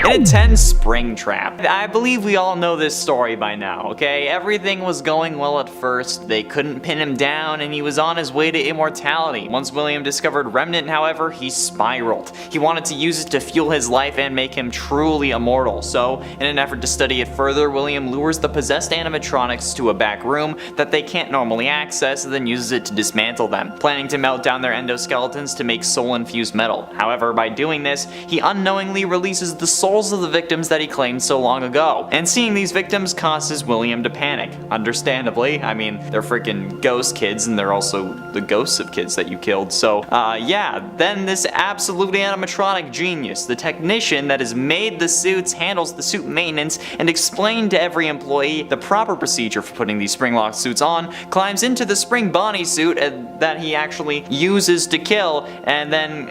In a 10 spring trap. I believe we all know this story by now, okay? Everything was going well at first, they couldn't pin him down, and he was on his way to immortality. Once William discovered Remnant, however, he spiraled. He wanted to use it to fuel his life and make him truly immortal, so in an effort to study it further, William lures the possessed animatronics to a back room that they can't normally access and then uses it to dismantle them, planning to melt down their endoskeletons to make soul-infused metal. However, by doing this, he unknowingly releases the souls of the victims that he claimed so long ago, and seeing these victims causes William to panic. Understandably, I mean, they're freaking ghost kids and they're also the ghosts of kids that you killed, so yeah, then this absolute animatronic genius, the technician that has made the suits, handles the suit maintenance, and explained to every employee the proper procedure for putting these spring-locked suits on, climbs into the spring Bonnie suit that he actually uses to kill, and then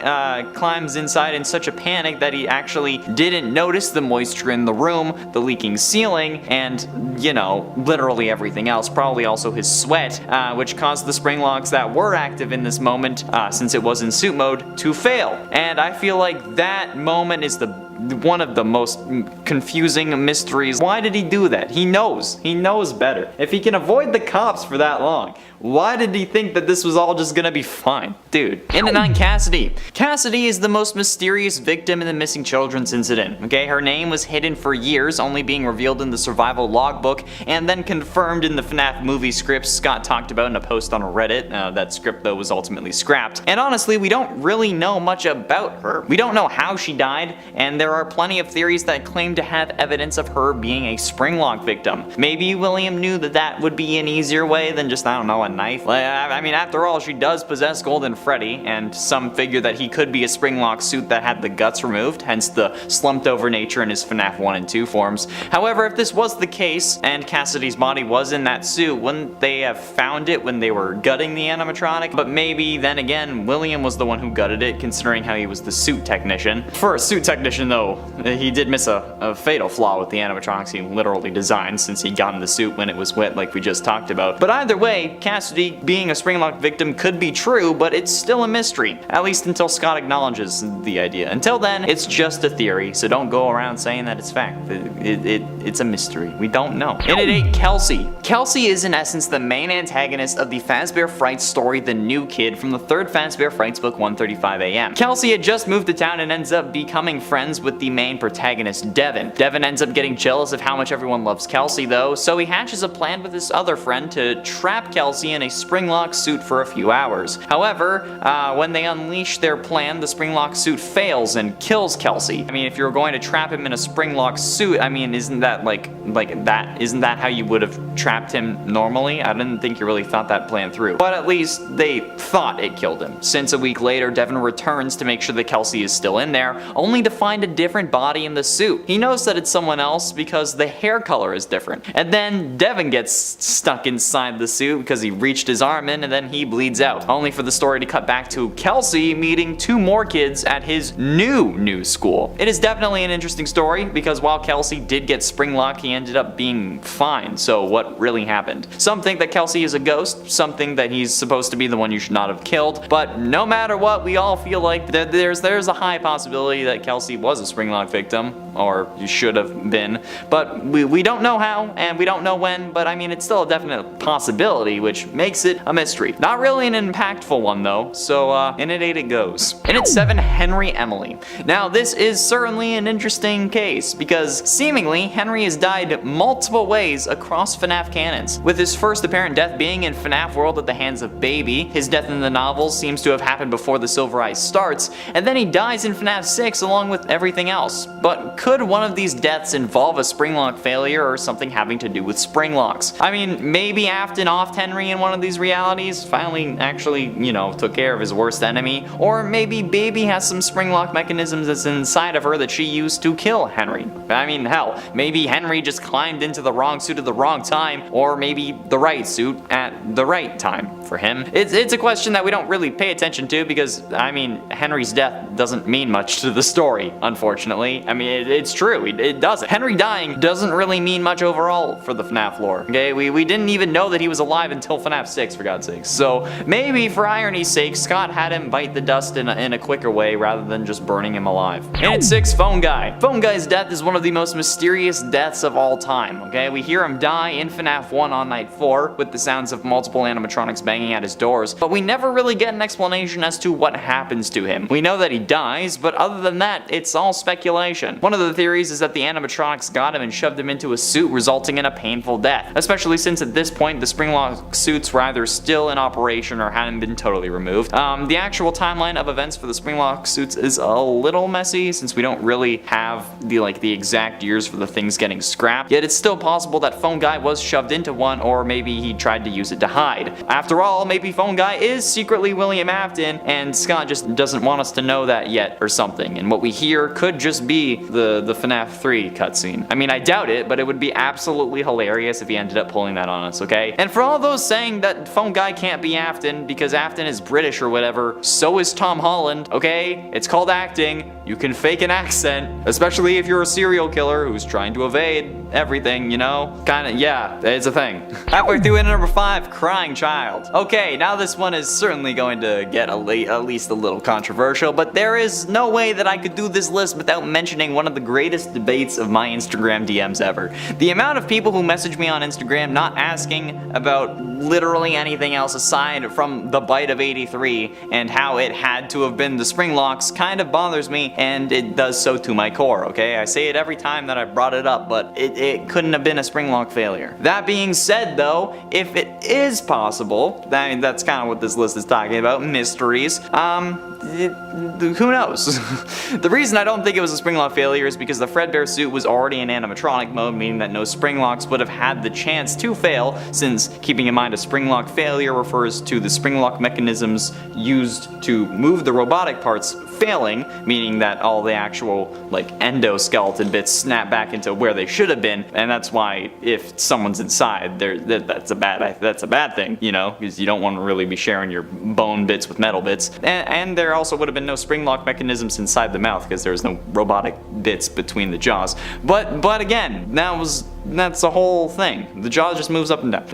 climbs inside in such a panic that he actually didn't notice the moisture in the room, the leaking ceiling, and, you know, literally everything else, probably also his sweat, which caused the spring locks that were active in this moment, since it was in suit mode, to fail. And I feel like that moment is one of the most confusing mysteries. Why did he do that? He knows better. If he can avoid the cops for that long, why did he think that this was all just gonna be fine? Dude. In the 9, Cassidy. Cassidy is the most mysterious victim in the missing children's incident. Okay, her name was hidden for years, only being revealed in the survival logbook, and then confirmed in the FNAF movie script Scott talked about in a post on Reddit. That script though was ultimately scrapped. And honestly, we don't really know much about her. We don't know how she died, and there are plenty of theories that claim to have evidence of her being a spring-lock victim. Maybe William knew that would be an easier way than just, I don't know, a knife. I mean, after all, she does possess Golden Freddy, and some figure that he could be a spring-lock suit that had the guts removed, hence the slumped-over nature in his FNAF 1 and 2 forms. However, if this was the case, and Cassidy's body was in that suit, wouldn't they have found it when they were gutting the animatronic? But maybe, then again, William was the one who gutted it, considering how he was the suit technician. For a suit technician, though, he did miss a fatal flaw with the animatronics he literally designed, since he got in the suit when it was wet like we just talked about. But either way, Cassidy being a spring-locked victim could be true, but it's still a mystery, at least until Scott acknowledges the idea. Until then, it's just a theory, so don't go around saying that it's fact. It's a mystery. We don't know. In at 8, Kelsey. Kelsey is in essence the main antagonist of the Fazbear Frights story The New Kid from the 3rd Fazbear Frights book 135 AM. Kelsey had just moved to town and ends up becoming friends with the main protagonist, Devin. Devin ends up getting jealous of how much everyone loves Kelsey though, so he hatches a plan with his other friend to trap Kelsey in a spring-lock suit for a few hours. However, when they unleash their plan, the spring-lock suit fails and kills Kelsey. I mean, if you're going to trap him in a spring-lock suit, I mean, isn't that isn't that how you would have trapped him normally? I didn't think you really thought that plan through. But at least they thought it killed him, since a week later, Devin returns to make sure that Kelsey is still in there, only to find a different body in the suit. He knows that it's someone else because the hair color is different. And then Devin gets stuck inside the suit because he reached his arm in and then he bleeds out. Only for the story to cut back to Kelsey meeting 2 more kids at his new school. It is definitely an interesting story because while Kelsey did get spring lock, he ended up being fine. So what really happened? Some think that Kelsey is a ghost, some think that he's supposed to be the one you should not have killed, but no matter what, we all feel like there's a high possibility that Kelsey was a spring-lock victim, or you should have been, but we don't know how, and we don't know when, but I mean, it's still a definite possibility, which makes it a mystery. Not really an impactful one though, so in at 8 it goes. In at 7, Henry Emily. Now this is certainly an interesting case, because seemingly Henry has died multiple ways across FNAF canons, with his first apparent death being in FNAF World at the hands of Baby. His death in the novels seems to have happened before the Silver Eye starts, and then he dies in FNAF 6 along with everything else. But could one of these deaths involve a spring-lock failure or something having to do with spring locks? I mean, maybe Afton offed Henry in one of these realities, finally actually, you know, took care of his worst enemy, or maybe Baby has some spring-lock mechanisms that's inside of her that she used to kill Henry. I mean, hell, maybe Henry just climbed into the wrong suit at the wrong time, or maybe the right suit at at the right time for him. It's a question that we don't really pay attention to because, I mean, Henry's death doesn't mean much to the story, unfortunately. I mean, it's true, it doesn't. Henry dying doesn't really mean much overall for the FNAF lore, okay? We didn't even know that he was alive until FNAF 6, for God's sakes. So maybe for irony's sake, Scott had him bite the dust in a quicker way rather than just burning him alive. And at 6, Phone Guy. Phone Guy's death is one of the most mysterious deaths of all time, okay? We hear him die in FNAF 1 on night 4 with the sounds of multiple animatronics banging at his doors, but we never really get an explanation as to what happens to him. We know that he dies, but other than that, it's all speculation. One of the theories is that the animatronics got him and shoved him into a suit, resulting in a painful death, especially since at this point the spring-lock suits were either still in operation or hadn't been totally removed. The actual timeline of events for the spring-lock suits is a little messy since we don't really have the exact years for the things getting scrapped, yet it's still possible that Phone Guy was shoved into one, or maybe he tried to use it to hide. After all, maybe Phone Guy is secretly William Afton and Scott just doesn't want us to know that yet or something, and what we hear could just be the FNAF 3 cutscene. I mean, I doubt it, but it would be absolutely hilarious if he ended up pulling that on us, okay? And for all those saying that Phone Guy can't be Afton because Afton is British or whatever, so is Tom Holland, okay? It's called acting. You can fake an accent, especially if you're a serial killer who's trying to evade everything, you know? Kinda, yeah, it's a thing. Halfway through in number 5, Crying Child. Okay, now this one is certainly going to get at least a little controversial, but there is no way that I could do this list without mentioning one of the greatest debates of my Instagram DMs ever. The amount of people who message me on Instagram not asking about literally anything else aside from the bite of 83 and how it had to have been the spring locks kind of bothers me, and it does so to my core, okay? I say it every time that I brought it up, but it couldn't have been a spring lock failure. That being said though, if it is possible, that's kind of what this list is talking about, mysteries, who knows? The reason I don't think it was a spring lock failure is because the Fredbear suit was already in animatronic mode, meaning that no spring locks would have had the chance to fail, since keeping in mind a spring lock failure refers to the spring lock mechanisms used to move the robotic parts failing, meaning that all the actual endoskeleton bits snap back into where they should have been, and that's why if someone's inside, that's a bad thing, you know, because you don't want to really be sharing your bone bits with metal bits. And there also would have been no spring lock mechanisms inside the mouth because there's no robotic bits between the jaws. But again, that's the whole thing. The jaw just moves up and down.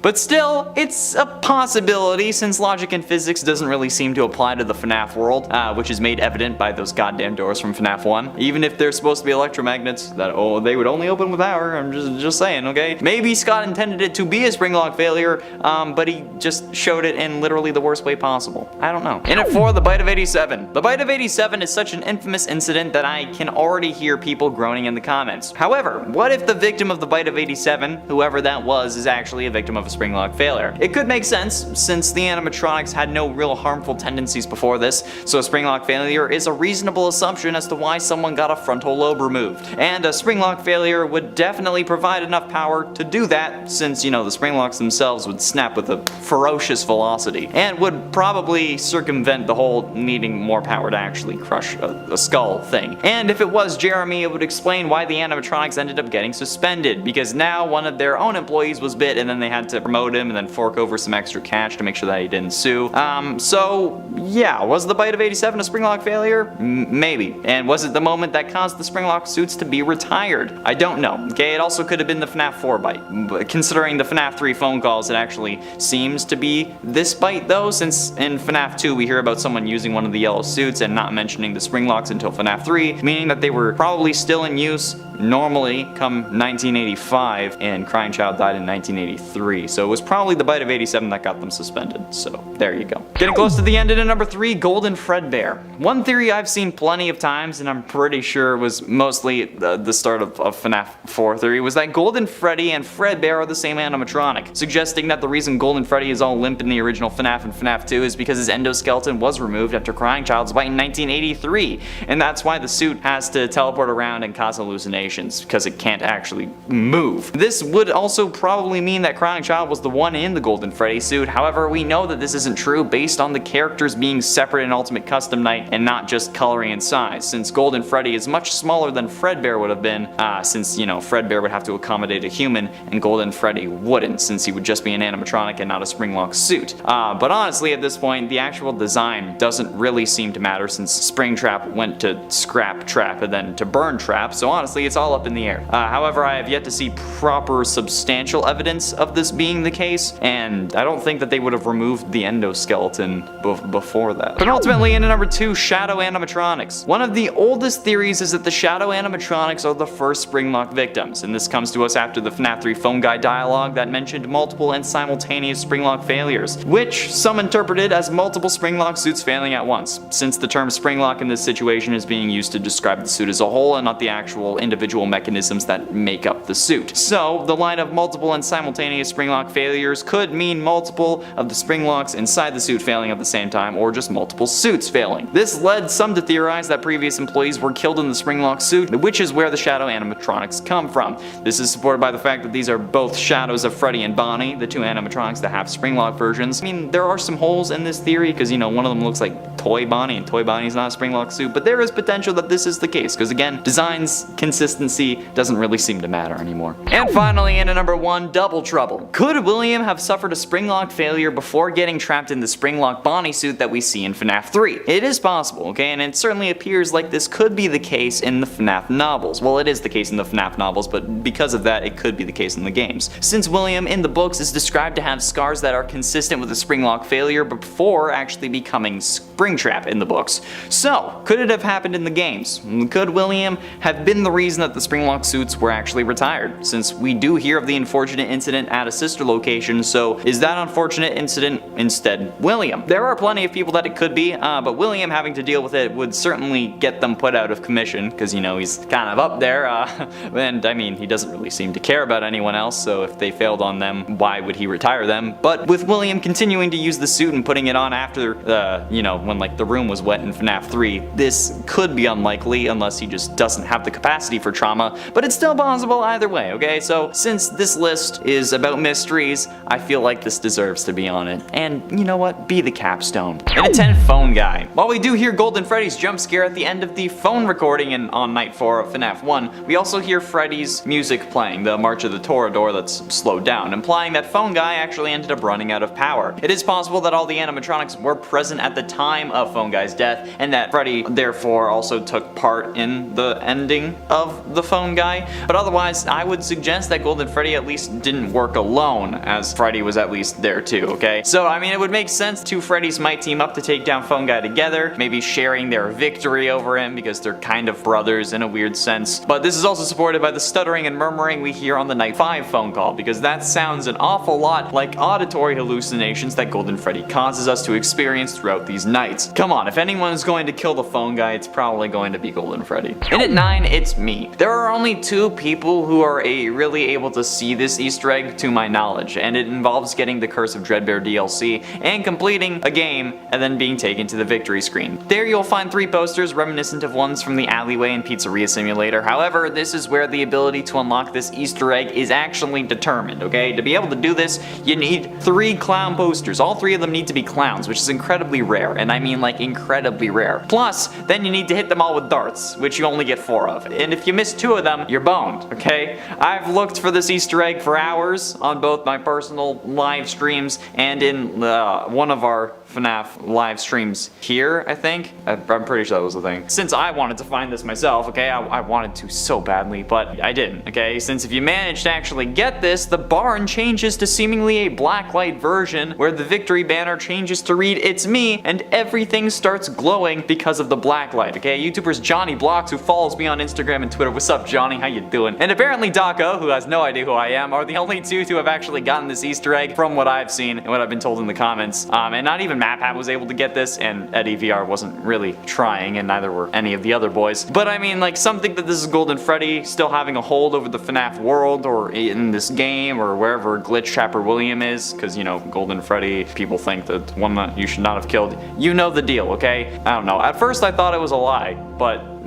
But still, it's a possibility since logic and physics doesn't really seem to apply to the FNAF world, which is made evident by those goddamn doors from FNAF 1. Even if they're supposed to be electromagnets, they would only open with power, I'm just saying, okay? Maybe Scott intended it to be a spring lock failure, but he just showed it in literally the worst way possible. I don't know. In at 4, the bite of 87. The bite of 87 is such an infamous incident that I can already hear people groaning in the comments. However, what if the victim of the bite of 87, whoever that was, is actually a victim of a spring lock failure? It could make sense since the animatronics had no real harmful tendencies before this, so a spring lock failure is a reasonable assumption as to why someone got a frontal lobe removed. And a spring lock failure would definitely provide enough power to do that since, you know, the spring locks themselves would snap with a ferocious velocity and would probably circumvent the whole needing more power to actually crush a skull thing. And if it was Jeremy, it would explain why the animatronics ended up getting suspended, because now one of their own employees was bit and then they had to promote him and then fork over some extra cash to make sure that he didn't sue. So yeah, was the bite of 87 a spring lock failure? Maybe. And was it the moment that caused the spring lock suits to be retired? I don't know. Okay, it also could have been the FNAF 4 bite. But considering the FNAF 3 phone calls, it actually seems to be this bite though, since in FNAF 2 we hear about someone using one of the yellow suits and not mentioning the spring locks until FNAF 3, meaning that they were probably still in use normally come 1985, and Crying Child died in 1983, so it was probably the bite of 87 that got them suspended, so there you go. Getting close to the end in number 3, Golden Fredbear. One theory I've seen plenty of times, and I'm pretty sure was mostly the start of FNAF 4 theory, was that Golden Freddy and Fredbear are the same animatronic, suggesting that the reason Golden Freddy is all limp in the original FNAF and FNAF 2 is because his endoskeleton was removed after Crying Child's bite in 1983, and that's why the suit has to teleport around and cause hallucinations hallucinations because it can't actually move. This would also probably mean that Crying Child was the one in the Golden Freddy suit. However, we know that this isn't true based on the characters being separate in Ultimate Custom Night and not just coloring and size, since Golden Freddy is much smaller than Fredbear would have been, since, you know, Fredbear would have to accommodate a human and Golden Freddy wouldn't, since he would just be an animatronic and not a Springlock suit. But honestly, at this point, the actual design doesn't really seem to matter, since Springtrap went to Scrap Trap and then to Burn Trap, so honestly, it's all up in the air. However, I have yet to see proper substantial evidence of this being the case, and I don't think that they would have removed the endoskeleton before that. But ultimately, in number 2, Shadow Animatronics. One of the oldest theories is that the Shadow Animatronics are the first Springlock victims, and this comes to us after the FNAF 3 phone guy dialogue that mentioned multiple and simultaneous Springlock failures, which some interpreted as multiple Springlock suits failing at once, since the term Springlock in this situation is being used to describe the suit as a whole and not the actual individual mechanisms that make up the suit. So, the line of multiple and simultaneous Springlock failures could mean multiple of the Springlocks inside the suit failing at the same time, or just multiple suits failing. This led some to theorize that previous employees were killed in the Springlock suit, which is where the Shadow Animatronics come from. This is supported by the fact that these are both shadows of Freddy and Vanny, the two animatronics that have Springlock versions. I mean, there are some holes in this theory, because, you know, one of them looks like Toy Bonnie, and Toy Bonnie's not a Springlock suit, but there is potential that this is the case, because again, designs, consistency doesn't really seem to matter anymore. And finally, in at number 1, Double Trouble. Could William have suffered a Springlock failure before getting trapped in the Springlock Bonnie suit that we see in FNAF 3? It is possible, okay, and it certainly appears like this could be the case in the FNAF novels. Well, it is the case in the FNAF novels, but because of that, it could be the case in the games. Since William in the books is described to have scars that are consistent with a Springlock failure before actually becoming Springtrap in the books. So, could it have happened in the games? Could William have been the reason that the Springlock suits were actually retired? Since we do hear of the unfortunate incident at a sister location, so is that unfortunate incident instead William? There are plenty of people that it could be, but William having to deal with it would certainly get them put out of commission, because, you know, he's kind of up there, and I mean, he doesn't really seem to care about anyone else, so if they failed on them, why would he retire them? But with William continuing to use the suit and putting it on after, you know, when like the room was wet in FNAF 3, this could be unlikely unless he just doesn't have the capacity for trauma, but it's still possible either way, okay? So since this list is about mysteries, I feel like this deserves to be on it. And you know what? Be the capstone. And a 10 phone guy. While we do hear Golden Freddy's jump scare at the end of the phone recording on night 4 of FNAF 1, we also hear Freddy's music playing, the March of the Toreador that's slowed down, implying that phone guy actually ended up running out of power. It is possible that all the animatronics were present at the time of phone guy's death, and that Freddy therefore also took part in the ending of the phone guy, but otherwise I would suggest that Golden Freddy at least didn't work alone, as Freddy was at least there too, okay? So I mean, it would make sense two Freddys might team up to take down phone guy together, maybe sharing their victory over him because they're kind of brothers in a weird sense. But this is also supported by the stuttering and murmuring we hear on the night 5 phone call, because that sounds an awful lot like auditory hallucinations that Golden Freddy causes us to experience throughout these nights. Come on, if anyone's going to kill the phone guy, it's probably going to be Golden Freddy. And at 9, it's me. There are only 2 people who are really able to see this Easter egg to my knowledge, and it involves getting the Curse of Dreadbear DLC and completing a game and then being taken to the victory screen. There you'll find 3 posters reminiscent of ones from the alleyway and pizzeria simulator. However, this is where the ability to unlock this Easter egg is actually determined, okay? To be able to do this, you need 3 clown posters. All 3 of them need to be clowns, which is incredibly rare, and I mean like incredibly rare. Plus, then you need to hit them all with darts, which you only get 4 of. And if you miss 2 of them, you're boned, okay? I've looked for this Easter egg for hours on both my personal live streams and in one of our FNAF live streams here, I think. I'm pretty sure that was the thing. Since I wanted to find this myself, okay, I wanted to so badly, but I didn't, okay? Since if you manage to actually get this, the barn changes to seemingly a blacklight version where the victory banner changes to read "It's me," and everything starts glowing because of the blacklight, okay? YouTuber's Johnny Blocks, who follows me on Instagram and Twitter. What's up, Johnny? How you doing? And apparently Daco, who has no idea who I am, are the only 2 to have actually gotten this Easter egg from what I've seen and what I've been told in the comments. And not even MapHat was able to get this, and Eddie VR wasn't really trying, and neither were any of the other boys. But I mean, like, some think that this is Golden Freddy still having a hold over the FNAF world, or in this game, or wherever Glitchtrap or William is, because, you know, Golden Freddy, people think that one that you should not have killed. You know the deal, okay? I don't know. At first I thought it was a lie, but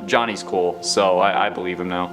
Johnny's cool, so I believe him now.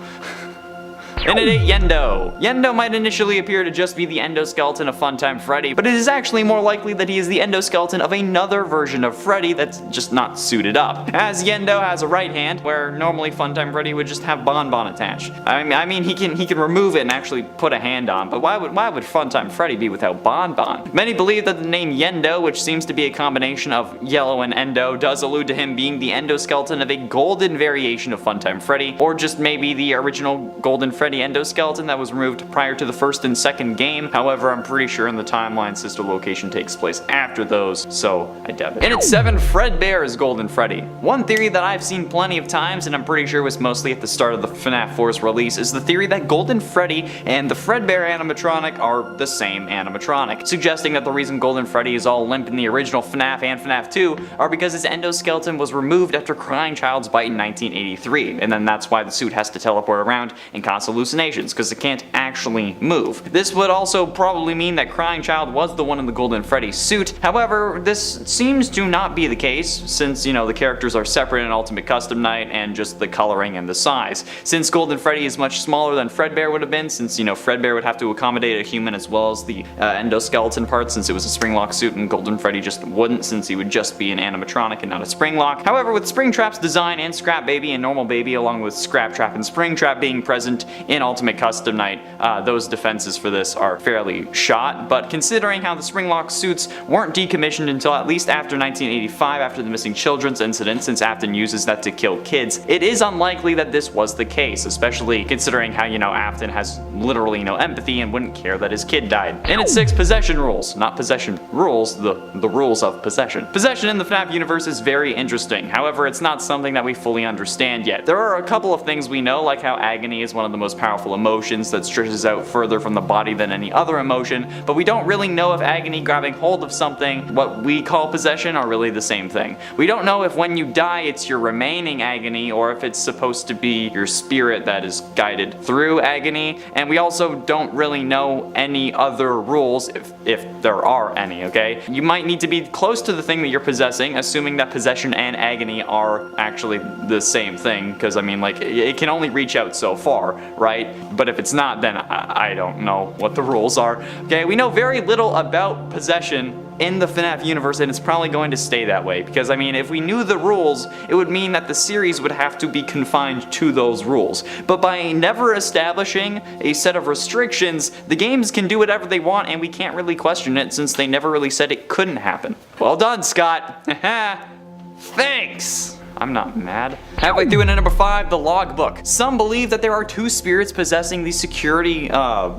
And at 8, Yendo. Yendo might initially appear to just be the endoskeleton of Funtime Freddy, but it is actually more likely that he is the endoskeleton of another version of Freddy that's just not suited up. As Yendo has a right hand, where normally Funtime Freddy would just have Bonbon attached. I mean he can remove it and actually put a hand on, but why would Funtime Freddy be without Bonbon? Many believe that the name Yendo, which seems to be a combination of yellow and endo, does allude to him being the endoskeleton of a golden variation of Funtime Freddy, or just maybe the original Golden Freddy endoskeleton that was removed prior to the first and second game. However, I'm pretty sure in the timeline sister location takes place after those, so I doubt it. And at 7, Fredbear is Golden Freddy. One theory that I've seen plenty of times, and I'm pretty sure was mostly at the start of the FNAF 4's release, is the theory that Golden Freddy and the Fredbear animatronic are the same animatronic, suggesting that the reason Golden Freddy is all limp in the original FNAF and FNAF 2 are because his endoskeleton was removed after Crying Child's bite in 1983, and then that's why the suit has to teleport around and cause hallucinations, because it can't actually move. This would also probably mean that Crying Child was the one in the Golden Freddy suit. However, this seems to not be the case, since, you know, the characters are separate in Ultimate Custom Night, and just the coloring and the size. Since Golden Freddy is much smaller than Fredbear would have been, since, you know, Fredbear would have to accommodate a human as well as the endoskeleton part, since it was a Springlock suit, and Golden Freddy just wouldn't, since he would just be an animatronic and not a Springlock. However, with Springtrap's design and Scrap Baby and Normal Baby, along with Scrap Trap and Springtrap being present in Ultimate Custom Night, those defenses for this are fairly shot, but considering how the Springlock suits weren't decommissioned until at least after 1985, after the missing children's incident, since Afton uses that to kill kids, it is unlikely that this was the case, especially considering how, you know, Afton has literally no empathy and wouldn't care that his kid died. And at 6, possession rules. Not possession rules, the rules of possession. Possession in the FNAF universe is very interesting, however it's not something that we fully understand yet. There are a couple of things we know, like how agony is one of the most powerful emotions that stretches out further from the body than any other emotion, but we don't really know if agony grabbing hold of something, what we call possession, are really the same thing. We don't know if when you die it's your remaining agony, or if it's supposed to be your spirit that is guided through agony, and we also don't really know any other rules, if there are any, okay? You might need to be close to the thing that you're possessing, assuming that possession and agony are actually the same thing, because I mean, like, it can only reach out so far, right? But if it's not, then I don't know what the rules are. Okay, we know very little about possession in the FNAF universe, and it's probably going to stay that way, because I mean, if we knew the rules, it would mean that the series would have to be confined to those rules. But by never establishing a set of restrictions, the games can do whatever they want, and we can't really question it, since they never really said it couldn't happen. Well done, Scott. Thanks! I'm not mad. Halfway through, and at number 5, the Logbook. Some believe that there are 2 spirits possessing the security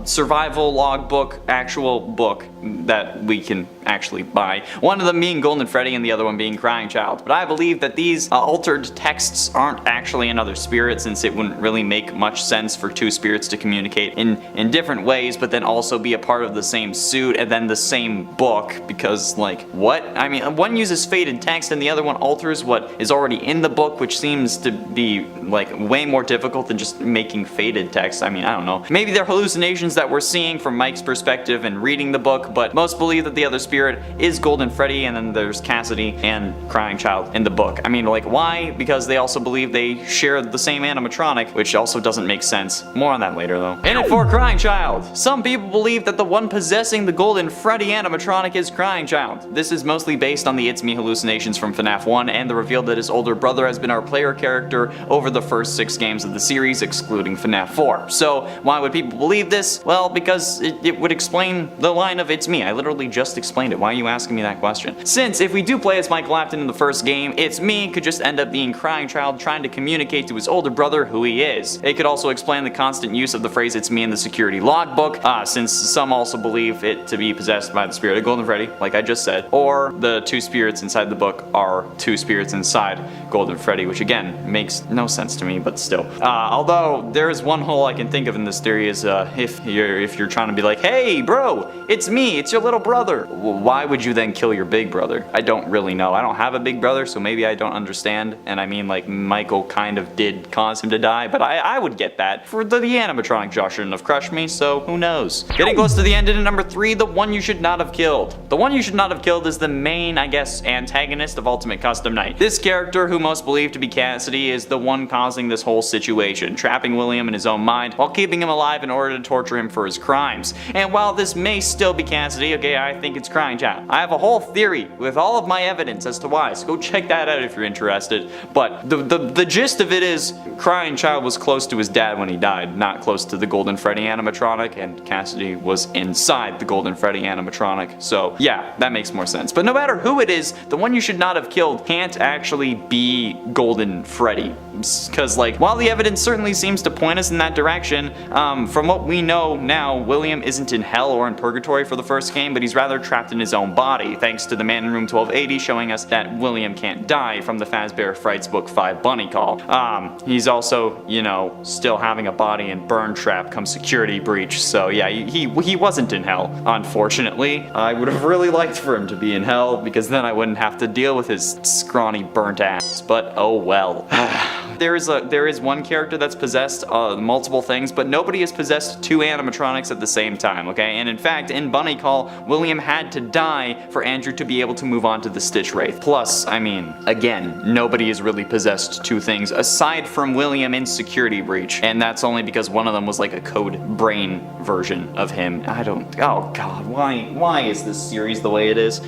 survival logbook actual book that we can actually buy. One of them being Golden Freddy and the other one being Crying Child. But I believe that these altered texts aren't actually another spirit, since it wouldn't really make much sense for 2 spirits to communicate in different ways, but then also be a part of the same suit and then the same book, because, like, what? I mean, one uses faded text and the other one alters what is already in the book, which seems to be, like, way more difficult than just making faded text. I mean, I don't know. Maybe they're hallucinations that we're seeing from Mike's perspective and reading the book, but most believe that the other spirit is Golden Freddy, and then there's Cassidy and Crying Child in the book. I mean, like, why? Because they also believe they share the same animatronic, which also doesn't make sense. More on that later, though. In it for Crying Child. Some people believe that the one possessing the Golden Freddy animatronic is Crying Child. This is mostly based on the It's Me hallucinations from FNAF 1 and the reveal that his older brother has been our player character over the first 6 games of the series, excluding FNAF 4. So, why would people believe this? Well, because it would explain the line of It's Me. I literally just explained it. Why are you asking me that question? Since if we do play as Michael Afton in the first game, It's Me could just end up being Crying Child trying to communicate to his older brother who he is. It could also explain the constant use of the phrase It's Me in the security logbook, since some also believe it to be possessed by the spirit of Golden Freddy, like I just said, or the 2 spirits inside the book are 2 spirits inside Golden Freddy, which again makes no sense to me, but still. Although there is one hole I can think of in this theory is if you're trying to be like, hey bro, it's me, me, it's your little brother. Why would you then kill your big brother? I don't really know. I don't have a big brother, so maybe I don't understand. And I mean, like, Michael kind of did cause him to die, but I would get that. For the animatronic Josh shouldn't have crushed me, so who knows? Getting close to the end in number 3, the one you should not have killed. The one you should not have killed is the main, I guess, antagonist of Ultimate Custom Night. This character, who most believe to be Cassidy, is the one causing this whole situation, trapping William in his own mind while keeping him alive in order to torture him for his crimes. And while this may still be Cassidy, okay, I think it's Crying Child. I have a whole theory with all of my evidence as to why, so go check that out if you're interested. But the gist of it is, Crying Child was close to his dad when he died, not close to the Golden Freddy animatronic, and Cassidy was inside the Golden Freddy animatronic. So yeah, that makes more sense. But no matter who it is, the one you should not have killed can't actually be Golden Freddy. Because, like, while the evidence certainly seems to point us in that direction, from what we know now, William isn't in hell or in purgatory for the first game, but he's rather trapped in his own body, thanks to the man in room 1280 showing us that William can't die from the Fazbear Frights book 5 bunny call. He's also, you know, still having a body in Burntrap come security breach, so yeah, he wasn't in hell, unfortunately. I would have really liked for him to be in hell, because then I wouldn't have to deal with his scrawny burnt ass, but oh well. There is one character that's possessed multiple things, but nobody has possessed 2 animatronics at the same time, okay? And in fact, in Bunny Call, William had to die for Andrew to be able to move on to the Stitchwraith. Plus, I mean, again, nobody has really possessed 2 things aside from William in Security Breach, and that's only because one of them was like a code brain version of him. Oh god, why is this series the way it is?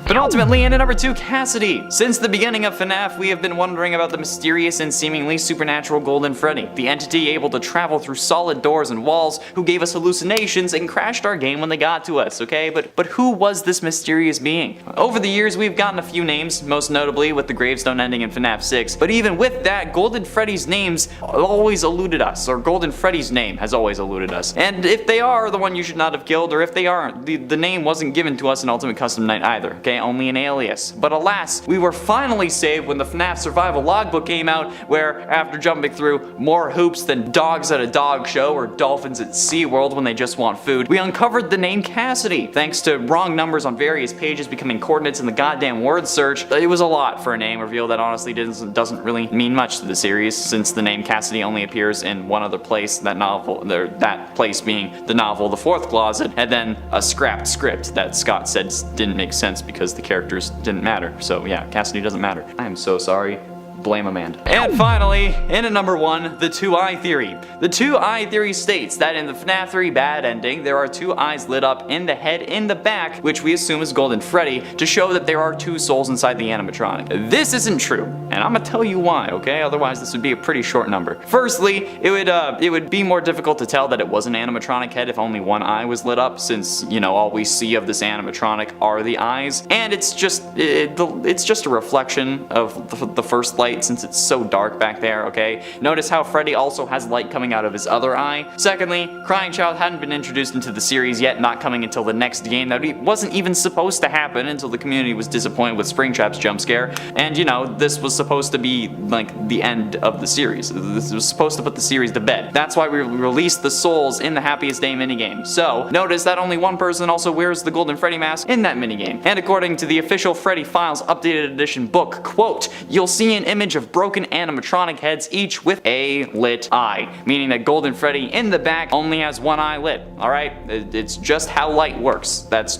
But ultimately, in at number 2, Cassidy. Since the beginning of FNAF, we have been wondering about the mysterious and seemingly supernatural Golden Freddy, the entity able to travel through solid doors and walls, who gave us hallucinations and crashed our game when they got to us, okay? But who was this mysterious being? Over the years, we've gotten a few names, most notably with the gravestone ending in FNAF 6, but even with that, Golden Freddy's names always eluded us, or Golden Freddy's name has always eluded us. And if they are the one you should not have killed, or if they aren't, the name wasn't given to us in Ultimate Custom Night either, okay? Only an alias. But alas, we were finally saved when the FNAF Survival Logbook came out, where after jumping through more hoops than dogs at a dog show or dolphins at SeaWorld when they just want food, we uncovered the name Cassidy, thanks to wrong numbers on various pages becoming coordinates in the goddamn word search. It was a lot for a name reveal that honestly doesn't really mean much to the series, since the name Cassidy only appears in one other place, that place being the novel The Fourth Closet, and then a scrapped script that Scott said didn't make sense because the characters didn't matter. So yeah, Cassidy doesn't matter. I am so sorry. Blame Amanda. And finally, in at number 1, the 2-eye theory. The 2-eye theory states that in the FNAF 3 bad ending, there are 2 eyes lit up in the head in the back, which we assume is Golden Freddy, to show that there are 2 souls inside the animatronic. This isn't true, and I'm gonna tell you why, okay? Otherwise this would be a pretty short number. Firstly, it would be more difficult to tell that it was an animatronic head if only 1 eye was lit up, since, you know, all we see of this animatronic are the eyes, and it's just a reflection of the first light, since it's so dark back there, okay? Notice how Freddy also has light coming out of his other eye. Secondly, Crying Child hadn't been introduced into the series yet, not coming until the next game. That wasn't even supposed to happen until the community was disappointed with Springtrap's jump scare. And you know, this was supposed to be like the end of the series. This was supposed to put the series to bed. That's why we released the souls in the Happiest Day minigame. So, notice that only 1 person also wears the Golden Freddy mask in that minigame. And according to the official Freddy Files Updated Edition book, quote, "You'll see an image of broken animatronic heads, each with a lit eye," meaning that Golden Freddy in the back only has 1 eye lit. Alright? It's just how light works. That's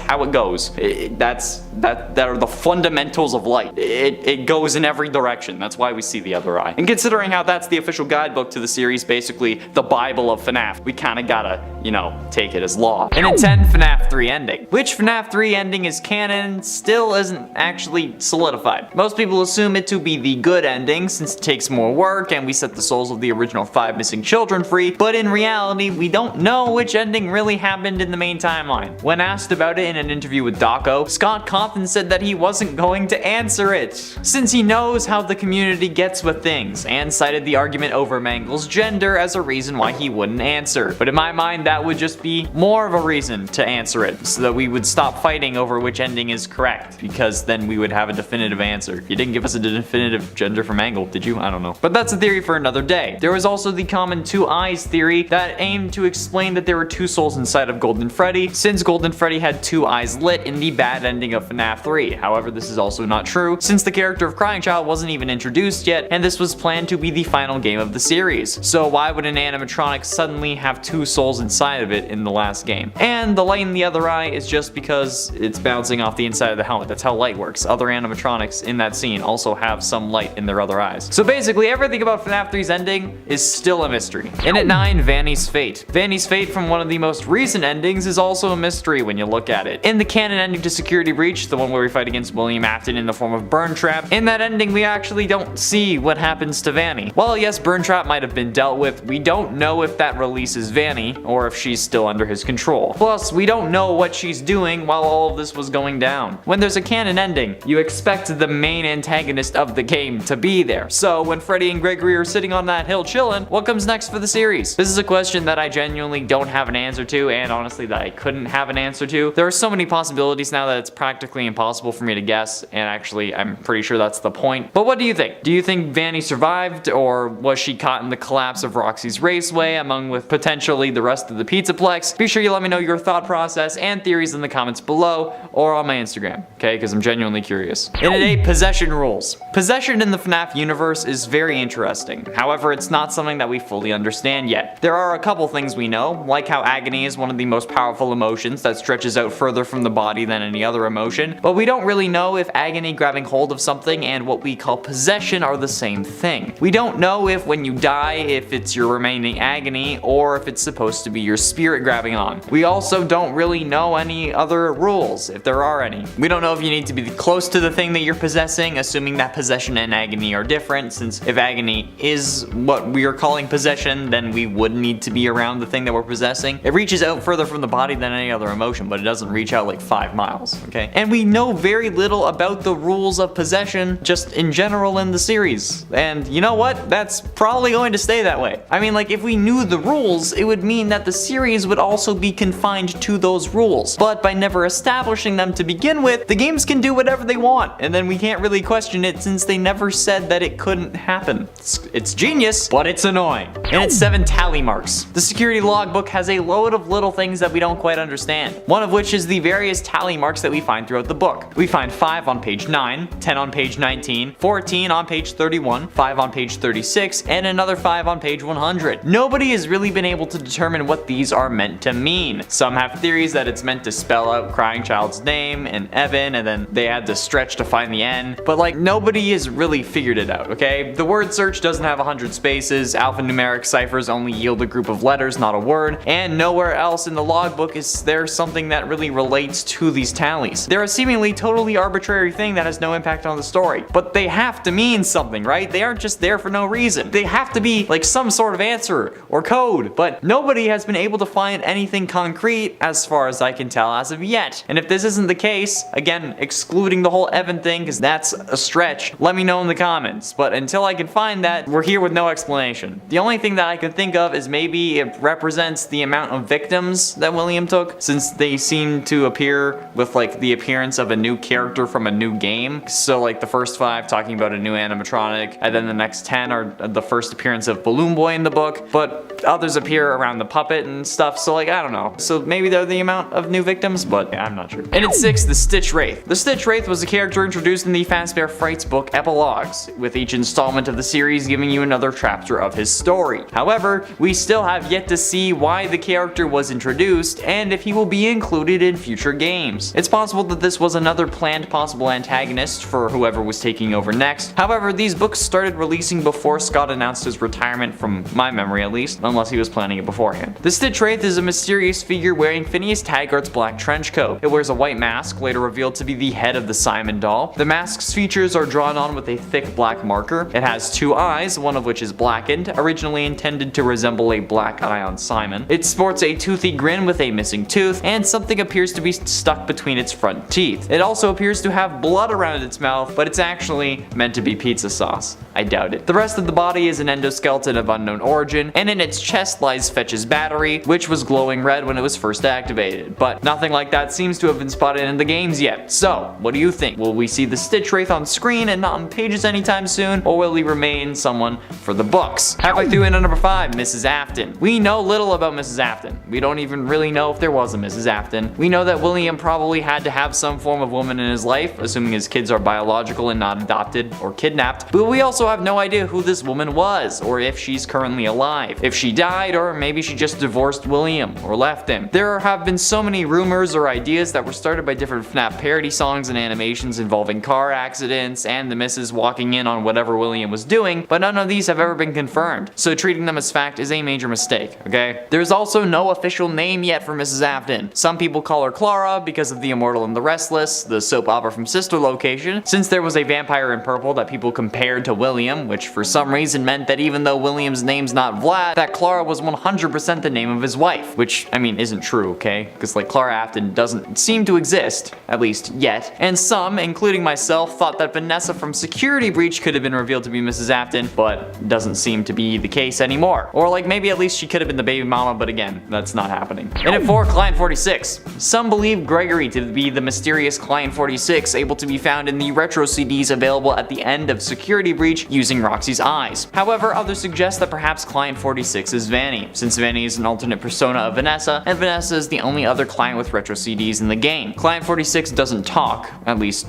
how it goes. That are the fundamentals of light. It goes in every direction. That's why we see the other eye. And considering how that's the official guidebook to the series, basically the Bible of FNAF, we kinda gotta, you know, take it as law. And in 10, FNAF 3 ending. Which FNAF 3 ending is canon still isn't actually solidified. Most people assume it to be the good ending, since it takes more work and we set the souls of the original 5 missing children free, but in reality, we don't know which ending really happened in the main timeline. When asked about it in an interview with Daco, Scott Compton said that he wasn't going to answer it, since he knows how the community gets with things, and cited the argument over Mangle's gender as a reason why he wouldn't answer. But in my mind, that would just be more of a reason to answer it, so that we would stop fighting over which ending is correct, because then we would have a definitive answer. If you didn't give us a infinitive gender from angle, did you? I don't know. But that's a theory for another day. There was also the common two eyes theory that aimed to explain that there were two souls inside of Golden Freddy, since Golden Freddy had two eyes lit in the bad ending of FNAF 3. However, this is also not true, since the character of Crying Child wasn't even introduced yet, and this was planned to be the final game of the series. So why would an animatronic suddenly have two souls inside of it in the last game? And the light in the other eye is just because it's bouncing off the inside of the helmet. That's how light works. Other animatronics in that scene also have some light in their other eyes. So basically everything about FNAF 3's ending is still a mystery. And at 9, Vanny's fate. Vanny's fate from one of the most recent endings is also a mystery when you look at it. In the canon ending to Security Breach, the one where we fight against William Afton in the form of Burntrap, in that ending we actually don't see what happens to Vanny. While yes, Burntrap might have been dealt with, we don't know if that releases Vanny or if she's still under his control. Plus, we don't know what she's doing while all of this was going down. When there's a canon ending, you expect the main antagonist of the game to be there. So when Freddy and Gregory are sitting on that hill chilling, what comes next for the series? This is a question that I genuinely don't have an answer to, and honestly that I couldn't have an answer to. There are so many possibilities now that it's practically impossible for me to guess, and actually I'm pretty sure that's the point. But what do you think? Do you think Vanny survived, or was she caught in the collapse of Roxy's Raceway among with potentially the rest of the Pizzaplex? Be sure you let me know your thought process and theories in the comments below or on my Instagram, okay? Because I'm genuinely curious. And at 8, possession rules. Possession in the FNAF universe is very interesting. However, it's not something that we fully understand yet. There are a couple things we know, like how agony is one of the most powerful emotions that stretches out further from the body than any other emotion, but we don't really know if agony, grabbing hold of something, and what we call possession are the same thing. We don't know if when you die, if it's your remaining agony, or if it's supposed to be your spirit grabbing on. We also don't really know any other rules, if there are any. We don't know if you need to be close to the thing that you're possessing, assuming that possession and agony are different, since if agony is what we are calling possession, then we would need to be around the thing that we're possessing. It reaches out further from the body than any other emotion, but it doesn't reach out like 5 miles, okay? And we know very little about the rules of possession just in general in the series. And you know what? That's probably going to stay that way. I mean, like, if we knew the rules, it would mean that the series would also be confined to those rules. But by never establishing them to begin with, the games can do whatever they want, and then we can't really question it since they never said that it couldn't happen. It's genius, but it's annoying. And it's 7, tally marks. The security logbook has a load of little things that we don't quite understand. One of which is the various tally marks that we find throughout the book. We find 5 on page 9, 10 on page 19, 14 on page 31, 5 on page 36, and another 5 on page 100. Nobody has really been able to determine what these are meant to mean. Some have theories that it's meant to spell out Crying Child's name and Evan, and then they had to stretch to find the N, but like nobody has really figured it out, okay? The word search doesn't have 100 spaces, alphanumeric ciphers only yield a group of letters, not a word, and nowhere else in the logbook is there something that really relates to these tallies. They're a seemingly totally arbitrary thing that has no impact on the story, but they have to mean something, right? They aren't just there for no reason. They have to be like some sort of answer or code, but nobody has been able to find anything concrete as far as I can tell as of yet. And if this isn't the case, again, excluding the whole Evan thing, because that's a stretch, let me know in the comments. But until I can find that, we're here with no explanation. The only thing that I can think of is maybe it represents the amount of victims that William took, since they seem to appear with like the appearance of a new character from a new game. So like the first 5 talking about a new animatronic, and then the next 10 are the first appearance of Balloon Boy in the book, but others appear around the puppet and stuff, so like I don't know. So maybe they're the amount of new victims, but yeah, I'm not sure. And at 6, the Stitchwraith. The Stitchwraith was a character introduced in the Fazbear Frights book Epilogues, with each installment of the series giving you another chapter of his story. However, we still have yet to see why the character was introduced and if he will be included in future games. It's possible that this was another planned possible antagonist for whoever was taking over next. However, these books started releasing before Scott announced his retirement, from my memory at least, unless he was planning it beforehand. The Stitchwraith is a mysterious figure wearing Phineas Taggart's black trench coat. It wears a white mask, later revealed to be the head of the Simon doll. The mask's features are drawn on with a thick black marker. It has 2 eyes, one of which is blackened, originally intended to resemble a black eye on Simon. It sports a toothy grin with a missing tooth, and something appears to be stuck between its front teeth. It also appears to have blood around its mouth, but it's actually meant to be pizza sauce. I doubt it. The rest of the body is an endoskeleton of unknown origin, and in its chest lies Fetch's battery, which was glowing red when it was first activated, but nothing like that seems to have been spotted in the games yet. So, what do you think? Will we see the Stitchwraith on screen and not on pages anytime soon, or will he remain someone for the books? Halfway through into number 5, Mrs. Afton. We know little about Mrs. Afton. We don't even really know if there was a Mrs. Afton. We know that William probably had to have some form of woman in his life, assuming his kids are biological and not adopted or kidnapped, but we also have no idea who this woman was, or if she's currently alive, if she died, or maybe she just divorced William or left him. There have been so many rumors or ideas that were started by different FNAF parody songs and animations involving car accidents and the missus walking in on whatever William was doing, but none of these have ever been confirmed, so treating them as fact is a major mistake, okay? There's also no official name yet for Mrs. Afton. Some people call her Clara because of The Immortal and the Restless, the soap opera from Sister Location, since there was a vampire in purple that people compared to William, which for some reason meant that even though William's name's not Vlad, that Clara was 100% the name of his wife, which, I mean, isn't true, okay? Because, like, Clara Afton doesn't seem to exist, at least yet, and some, including myself, thought that Vanessa from Security Breach could have been revealed to be Mrs. Afton, but doesn't seem to be the case anymore. Or, like, maybe at least she could have been the baby mama, but again, that's not happening. And at 4, Client 46. Some believe Gregory to be the mysterious Client 46, able to be found in the retro CDs available at the end of Security Breach using Roxy's eyes. However, others suggest that perhaps Client 46 is Vanny, since Vanny is an alternate persona of Vanessa, and Vanessa is the only other client with retro CDs in the game. Client 46 doesn't talk, at least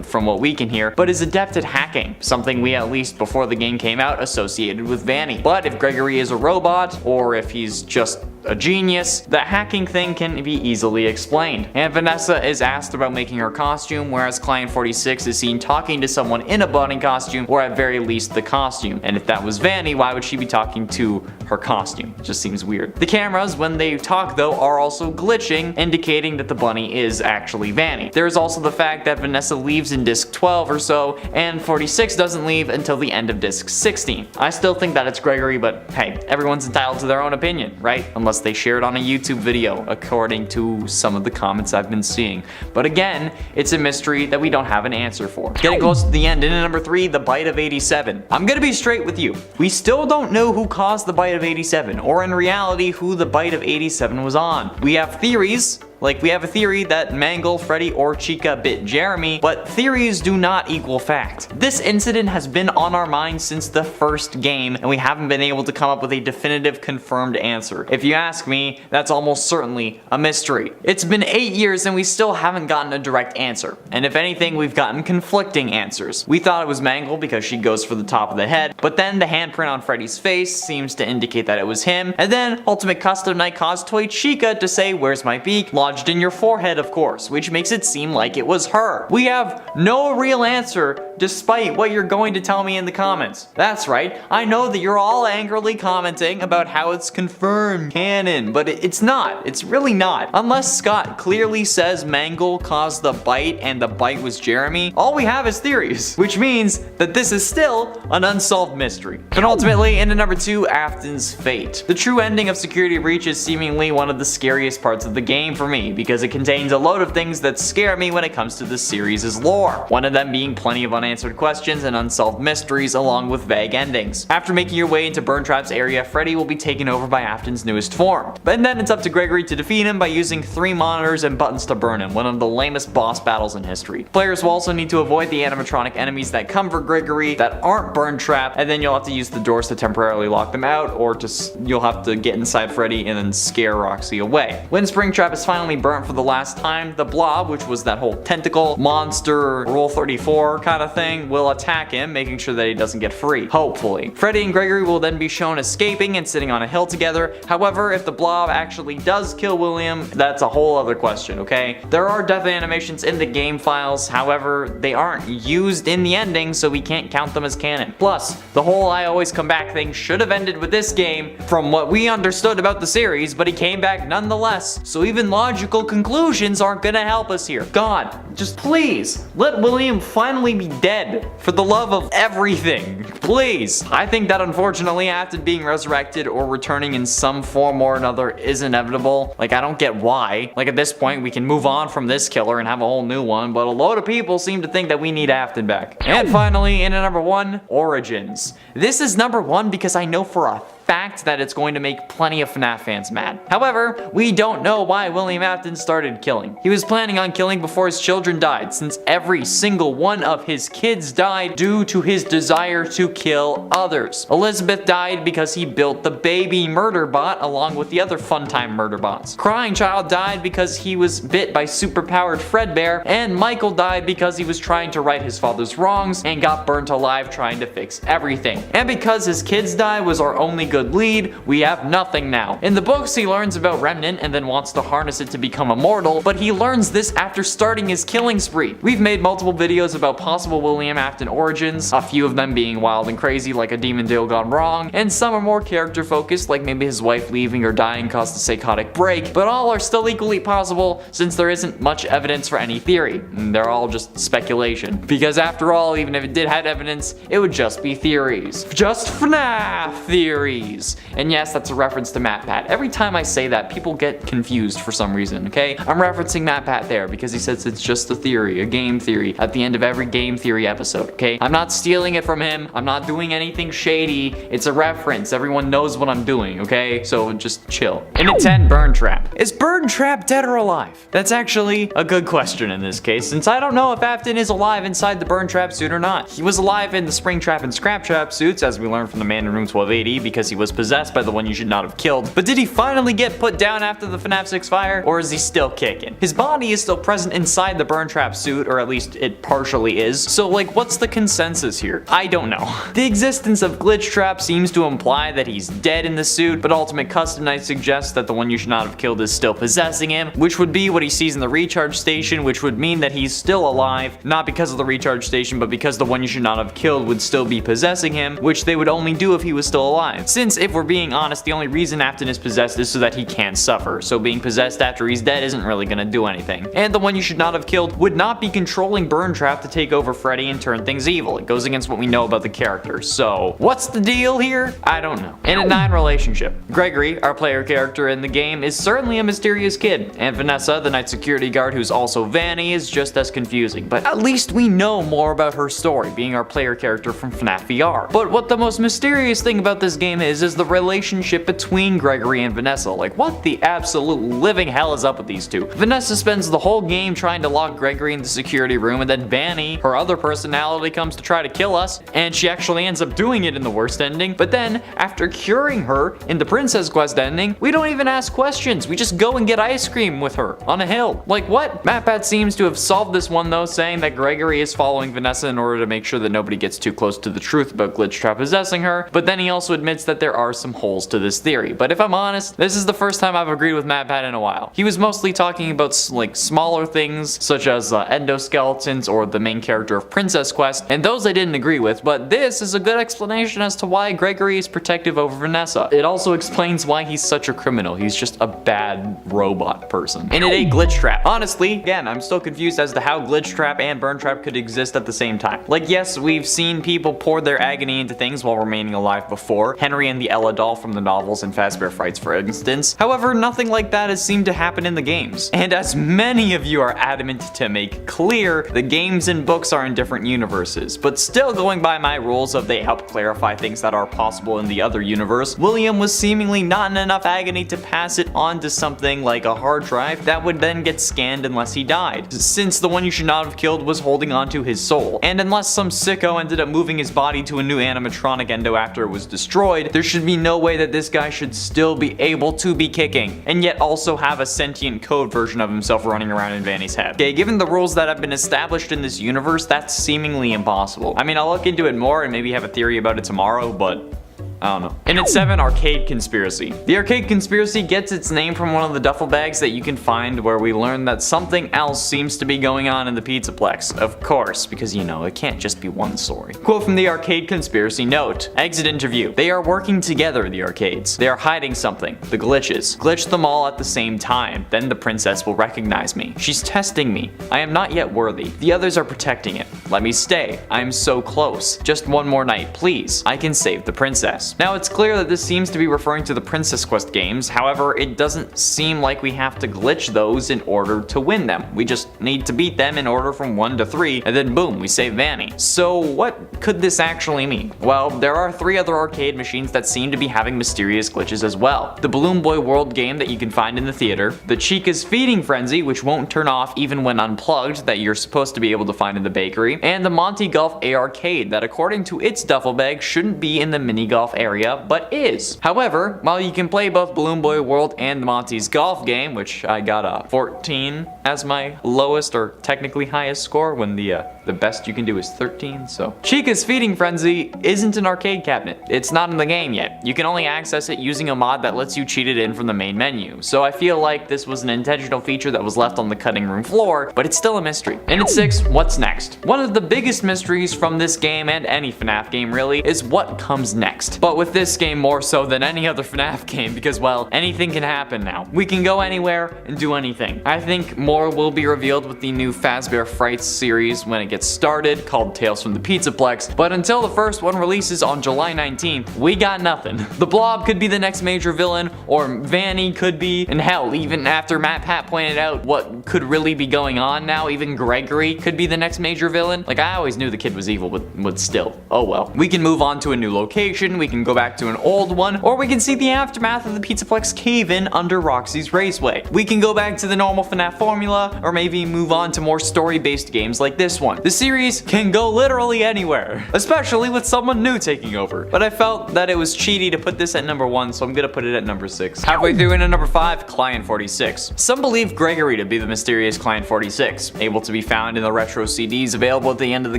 from what we can hear, but is adept at hacking, something we at least before the game came out associated with Vanny. But if Gregory is a robot, or if he's just a genius, the hacking thing can be easily explained. And Vanessa is asked about making her costume, whereas Client 46 is seen talking to someone in a bunny costume, or at very least the costume. And if that was Vanny, why would she be talking to her costume? It just seems weird. The cameras, when they talk though, are also glitching, indicating that the bunny is actually Vanny. There is also the fact that Vanessa leaves in disc 12 or so, and 46 doesn't leave until the end of disc 16. I still think that it's Gregory, but hey, everyone's entitled to their own opinion, right? Unless they share it on a YouTube video, according to some of the comments I've been seeing. But again, it's a mystery that we don't have an answer for. Getting close to the end, into number 3, the bite of 87. I'm gonna be straight with you. We still don't know who caused the bite of 87, or in reality, who the bite of 87 was on. We have theories. Like, we have a theory that Mangle, Freddy, or Chica bit Jeremy, but theories do not equal fact. This incident has been on our minds since the first game, and we haven't been able to come up with a definitive confirmed answer. If you ask me, that's almost certainly a mystery. It's been 8 years and we still haven't gotten a direct answer. And if anything, we've gotten conflicting answers. We thought it was Mangle because she goes for the top of the head, but then the handprint on Freddy's face seems to indicate that it was him, and then Ultimate Custom Night caused Toy Chica to say, "Where's my beak?" lodged in your forehead, of course, which makes it seem like it was her. We have no real answer despite what you're going to tell me in the comments. That's right, I know that you're all angrily commenting about how it's confirmed canon, but it's not. It's really not. Unless Scott clearly says Mangle caused the bite and the bite was Jeremy, all we have is theories, which means that this is still an unsolved mystery. And ultimately, into number 2, Afton's fate. The true ending of Security Breach is seemingly one of the scariest parts of the game for me, because it contains a load of things that scare me when it comes to the series' lore. One of them being plenty of unanswered questions and unsolved mysteries along with vague endings. After making your way into Burntrap's area, Freddy will be taken over by Afton's newest form. But then it's up to Gregory to defeat him by using 3 monitors and buttons to burn him, one of the lamest boss battles in history. Players will also need to avoid the animatronic enemies that come for Gregory that aren't Burntrap, and then you'll have to use the doors to temporarily lock them out, or you'll have to get inside Freddy and then scare Roxy away. When Springtrap is finally burnt for the last time, the blob, which was that whole tentacle monster Rule 34 kind of thing, will attack him, making sure that he doesn't get free, hopefully. Freddy and Gregory will then be shown escaping and sitting on a hill together. However, if the blob actually does kill William, that's a whole other question, okay? There are death animations in the game files, however, they aren't used in the ending, so we can't count them as canon. Plus, the whole I always come back thing should have ended with this game, from what we understood about the series, but he came back nonetheless, so even logical conclusions aren't gonna help us here. God, just please, let William finally be dead, for the love of everything. Please. I think that unfortunately Afton being resurrected or returning in some form or another is inevitable. Like, I don't get why. Like, at this point we can move on from this killer and have a whole new one, but a load of people seem to think that we need Afton back. And finally, into number 1, Origins. This is number 1 because I know for a fact that it's going to make plenty of FNAF fans mad. However, we don't know why William Afton started killing. He was planning on killing before his children died, since every single one of his kids died due to his desire to kill others. Elizabeth died because he built the baby murder bot along with the other Funtime murder bots. Crying Child died because he was bit by superpowered Fredbear, and Michael died because he was trying to right his father's wrongs and got burnt alive trying to fix everything. And because his kids die was our only good lead, we have nothing now. In the books, he learns about Remnant and then wants to harness it to become immortal, but he learns this after starting his killing spree. We've made multiple videos about possible William Afton origins, a few of them being wild and crazy like a demon deal gone wrong, and some are more character focused like maybe his wife leaving or dying caused a psychotic break, but all are still equally possible since there isn't much evidence for any theory. They're all just speculation. Because after all, even if it did have evidence, it would just be theories. Just FNAF theories! And yes, that's a reference to MatPat. Every time I say that, people get confused for some reason, okay? I'm referencing MatPat there because he says it's just a theory, a game theory, at the end of every game theory episode, okay? I'm not stealing it from him. I'm not doing anything shady. It's a reference. Everyone knows what I'm doing, okay? So just chill. And at 10, Burntrap. Is Burntrap dead or alive? That's actually a good question in this case, since I don't know if Afton is alive inside the Burntrap suit or not. He was alive in the Springtrap and Scraptrap suits, as we learned from the man in room 1280, because he was possessed by the one you should not have killed. But did he finally get put down after the FNAF 6 fire, or is he still kicking? His body is still present inside the Burntrap suit, or at least it partially is. So like, what's the consensus here? I don't know. The existence of Glitchtrap seems to imply that he's dead in the suit, but Ultimate Custom Night suggests that the one you should not have killed is still possessing him, which would be what he sees in the recharge station, which would mean that he's still alive, not because of the recharge station, but because the one you should not have killed would still be possessing him, which they would only do if he was still alive. Since, if we're being honest, the only reason Afton is possessed is so that he can't suffer, so being possessed after he's dead isn't really gonna do anything. And the one you should not have killed would not be controlling Burntrap to take over Freddy and turn things evil. It goes against what we know about the character. So, what's the deal here? I don't know. And at 9, relationship. Gregory, our player character in the game, is certainly a mysterious kid, and Vanessa, the night security guard who's also Vanny, is just as confusing, but at least we know more about her story, being our player character from FNAF VR. But what the most mysterious thing about this game is the relationship between Gregory and Vanessa. Like, what the absolute living hell is up with these two? Vanessa spends the whole game trying to lock Gregory in the security room, and then Vanny, her other personality, comes to try to kill us, and she actually ends up doing it in the worst ending. But then, after curing her in the Princess Quest ending, we don't even ask questions. We just go and get ice cream with her on a hill. Like, what? MatPat seems to have solved this one though, saying that Gregory is following Vanessa in order to make sure that nobody gets too close to the truth about Glitchtrap possessing her, but then he also admits that there are some holes to this theory. But if I'm honest, this is the first time I've agreed with MatPat in a while. He was mostly talking about like smaller things, such as endoskeletons or the main character of Princess Quest, and those I didn't agree with, but this is a good explanation as to why Gregory is protective over Vanessa. It also explains why he's such a criminal. He's just a bad robot person. And it ain't Glitchtrap. Honestly, again, I'm still confused as to how Glitchtrap and Burntrap could exist at the same time. Like, yes, we've seen people pour their agony into things while remaining alive before. Henry and the Ella doll from the novels and Fazbear Frights, for instance. However, nothing like that has seemed to happen in the games. And as many of you are adamant to make clear, the games and books are in different universes. But still going by my rules of they help clarify things that are possible in the other universe, William was seemingly not in enough agony to pass it on to something like a hard drive that would then get scanned unless he died, since the one you should not have killed was holding onto his soul. And unless some sicko ended up moving his body to a new animatronic Yendo after it was destroyed, there should be no way that this guy should still be able to be kicking, and yet also have a sentient code version of himself running around in Vanny's head. Okay, given the rules that have been established in this universe, that's seemingly impossible. I mean, I'll look into it more and maybe have a theory about it tomorrow, but I don't know. And at 7, Arcade Conspiracy. The Arcade Conspiracy gets its name from one of the duffel bags that you can find where we learn that something else seems to be going on in the Pizzaplex. Of course, because you know, it can't just be one story. Quote from the Arcade Conspiracy note. Exit interview. They are working together, the arcades. They are hiding something. The glitches. Glitch them all at the same time. Then the princess will recognize me. She's testing me. I am not yet worthy. The others are protecting it. Let me stay. I am so close. Just one more night, please. I can save the princess. Frights. Now it's clear that this seems to be referring to the Princess Quest games, however it doesn't seem like we have to glitch those in order to win them. We just need to beat them in order from 1 to 3 and then boom, we save Vanny. So what could this actually mean? Well, there are 3 other arcade machines that seem to be having mysterious glitches as well. The Balloon Boy World game that you can find in the theater, the Chica's Feeding Frenzy which won't turn off even when unplugged that you're supposed to be able to find in the bakery, and the Monty Golf A Arcade that according to its duffel bag shouldn't be in the mini golf area but is. However, while you can play both Balloon Boy World and the Monty's Golf game, which I got a 14 as my lowest or technically highest score when the best you can do is 13, so. Chica's Feeding Frenzy isn't an arcade cabinet. It's not in the game yet. You can only access it using a mod that lets you cheat it in from the main menu. So I feel like this was an intentional feature that was left on the cutting room floor, but it's still a mystery. And at 6, what's next? One of the biggest mysteries from this game and any FNAF game really is what comes next. But with this game more so than any other FNAF game because well, anything can happen now. We can go anywhere and do anything. I think more will be revealed with the new Fazbear Frights series when it gets started, called Tales from the Pizzaplex, but until the first one releases on July 19th, we got nothing. The Blob could be the next major villain, or Vanny could be, and hell, even after Matt Pat pointed out what could really be going on now, even Gregory could be the next major villain. Like, I always knew the kid was evil, but still, oh well. We can move on to a new location, we can go back to an old one, or we can see the aftermath of the Pizzaplex cave-in under Roxy's Raceway. We can go back to the normal FNAF formula, or maybe move on to more story-based games like this one. The series can go literally anywhere, especially with someone new taking over. But I felt that it was cheaty to put this at number 1, so I'm gonna put it at number 6. Halfway through into number 5, Client 46. Some believe Gregory to be the mysterious Client 46, able to be found in the retro CDs available at the end of the